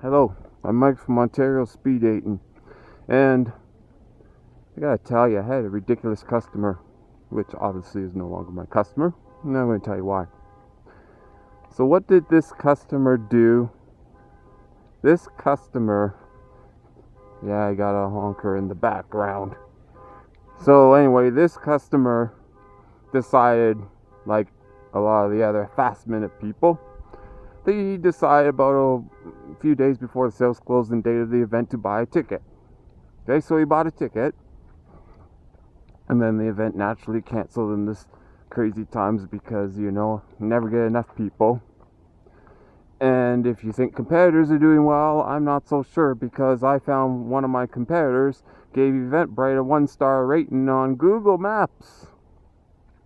Hello, I'm Mike from Ontario Speed Dating, and I gotta tell you, I had a ridiculous customer, which obviously is no longer my customer, and I'm gonna tell you why. So what did this customer do? This customer, yeah, I got a honker in the background. So anyway, this customer decided, like a lot of the other fast minute people, they decided about a few days before the sales closing date of the event to buy a ticket. Okay, so he bought a ticket, and then the event naturally canceled in this crazy times because, you never get enough people. And if you think competitors are doing well, I'm not so sure, because I found one of my competitors gave Eventbrite a 1-star rating on Google Maps.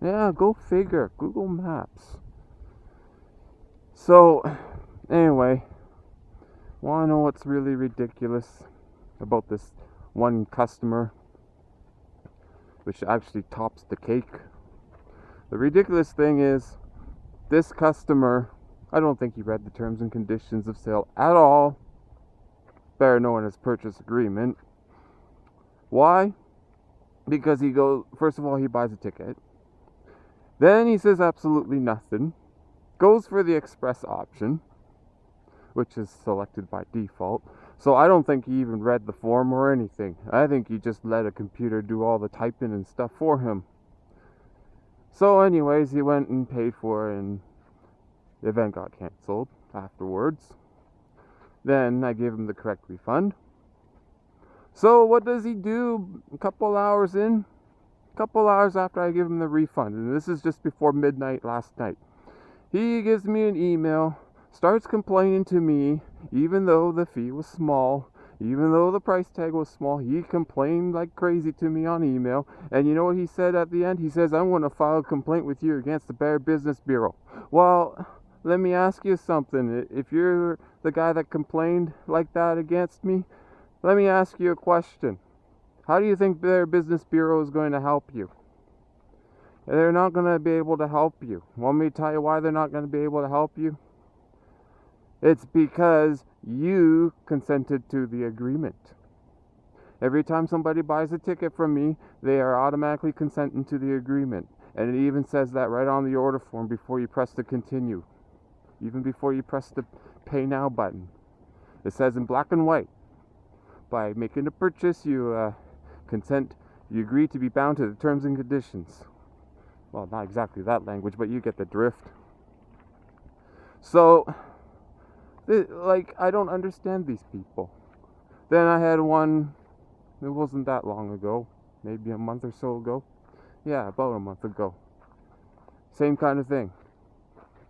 Yeah, go figure. Google Maps. So, anyway, want to know what's really ridiculous about this one customer, which actually tops the cake? The ridiculous thing is, this customer, I don't think he read the terms and conditions of sale at all, better known as purchase agreement. Why? Because he goes, first of all, he buys a ticket. Then he says absolutely nothing. Goes for the express option, which is selected by default. So I don't think he even read the form or anything. I think he just let a computer do all the typing and stuff for him. So anyways, he went and paid for it, and the event got canceled afterwards. Then I gave him the correct refund. So what does he do a couple hours after I give him the refund? And this is just before midnight last night. He gives me an email, starts complaining to me, even though the fee was small, even though the price tag was small. He complained like crazy to me on email. And you know what he said at the end? He says, "I'm going to file a complaint with you against the Better Business Bureau." Well, let me ask you something. If you're the guy that complained like that against me, let me ask you a question. How do you think Better Business Bureau is going to help you? They're not going to be able to help you. Want me to tell you why they're not going to be able to help you? It's because you consented to the agreement. Every time somebody buys a ticket from me, they are automatically consenting to the agreement. And it even says that right on the order form before you press the continue. Even before you press the pay now button. It says in black and white, by making a purchase, you you agree to be bound to the terms and conditions. Well, not exactly that language, but you get the drift. So, I don't understand these people. Then I had one, it wasn't that long ago, maybe a month or so ago. Yeah, about a month ago. Same kind of thing.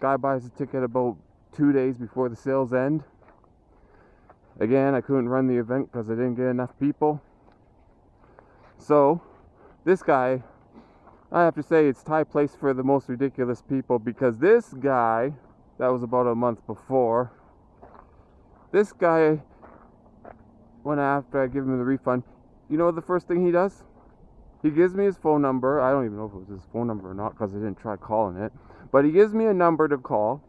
Guy buys a ticket about 2 days before the sales end. Again, I couldn't run the event because I didn't get enough people. So, this guy, I have to say, it's Thai place for the most ridiculous people, because this guy, that was about a month before, this guy, when after I give him the refund, you know the first thing he does? He gives me his phone number. I don't even know if it was his phone number or not, because I didn't try calling it. But he gives me a number to call,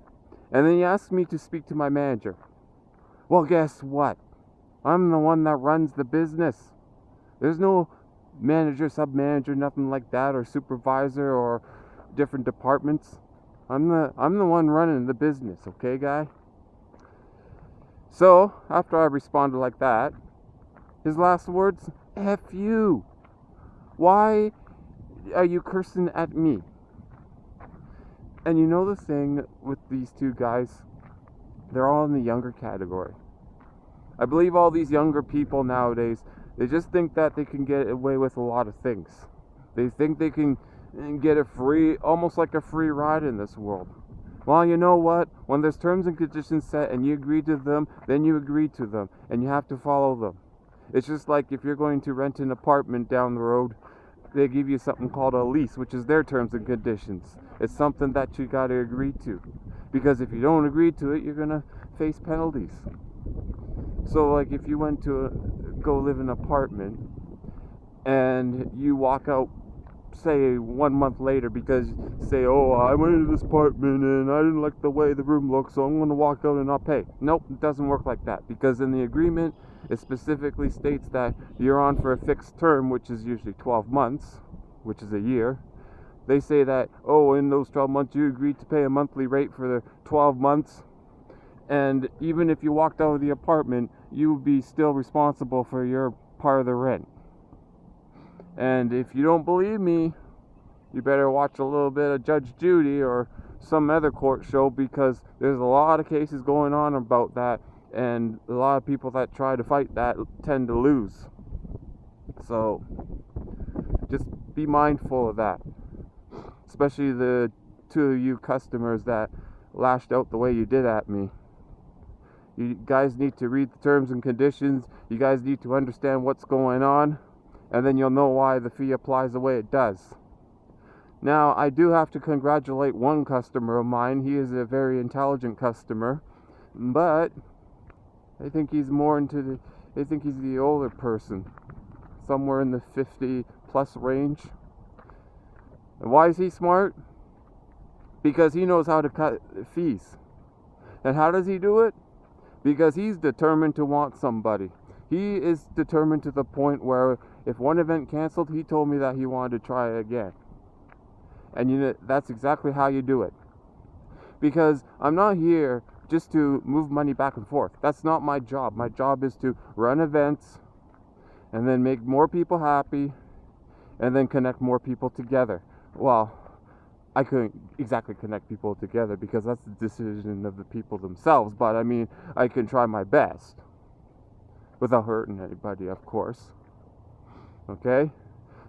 and then he asks me to speak to my manager. Well, guess what? I'm the one that runs the business. There's no manager, sub-manager, nothing like that, or supervisor, or different departments. I'm the one running the business, okay, guy? So, after I responded like that, his last words, "F you. Why are you cursing at me?" And you know the thing with these two guys? They're all in the younger category. I believe all these younger people nowadays, they just think that they can get away with a lot of things. They think they can get almost like a free ride in this world. Well, you know what? When there's terms and conditions set and you agree to them, then you agree to them, and you have to follow them. It's just like if you're going to rent an apartment down the road, they give you something called a lease, which is their terms and conditions. It's something that you got to agree to. Because if you don't agree to it, you're going to face penalties. So like if you went to go live in an apartment and you walk out say 1 month later because say, oh, I went into this apartment and I didn't like the way the room looks, so I'm going to walk out and not pay. Nope, it doesn't work like that, because in the agreement it specifically states that you're on for a fixed term, which is usually 12 months, which is a year. They say that, oh, in those 12 months you agreed to pay a monthly rate for the 12 months, and even if you walked out of the apartment, you would be still responsible for your part of the rent. And if you don't believe me, you better watch a little bit of Judge Judy or some other court show, because there's a lot of cases going on about that, and a lot of people that try to fight that tend to lose. So just be mindful of that, especially the two of you customers that lashed out the way you did at me. You guys need to read the terms and conditions. You guys need to understand what's going on, and then you'll know why the fee applies the way it does. Now, I do have to congratulate one customer of mine. He is a very intelligent customer, but I think he's the older person, somewhere in the 50 plus range. And why is he smart? Because he knows how to cut fees. And how does he do it? Because he's determined to want somebody. He is determined to the point where if one event canceled, he told me that he wanted to try it again. And that's exactly how you do it. Because I'm not here just to move money back and forth. That's not my job. My job is to run events and then make more people happy and then connect more people together. Well, I couldn't exactly connect people together because that's the decision of the people themselves, but I mean, I can try my best without hurting anybody, of course. Okay?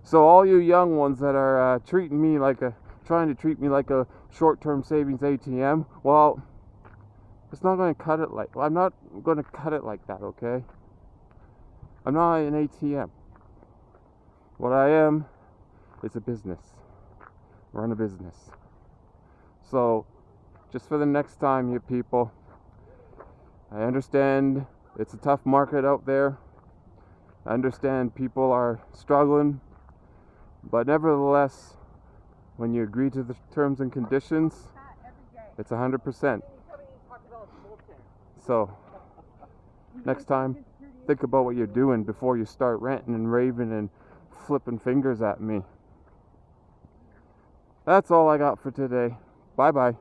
So all you young ones that are trying to treat me like a short-term savings ATM, well, I'm not going to cut it like that, okay? I'm not an ATM. What I am is a business. Run a business. So, just for the next time, you people, I understand it's a tough market out there. I understand people are struggling, but nevertheless, when you agree to the terms and conditions, it's 100%. So, next time, think about what you're doing before you start ranting and raving and flipping fingers at me. That's all I got for today. Bye-bye.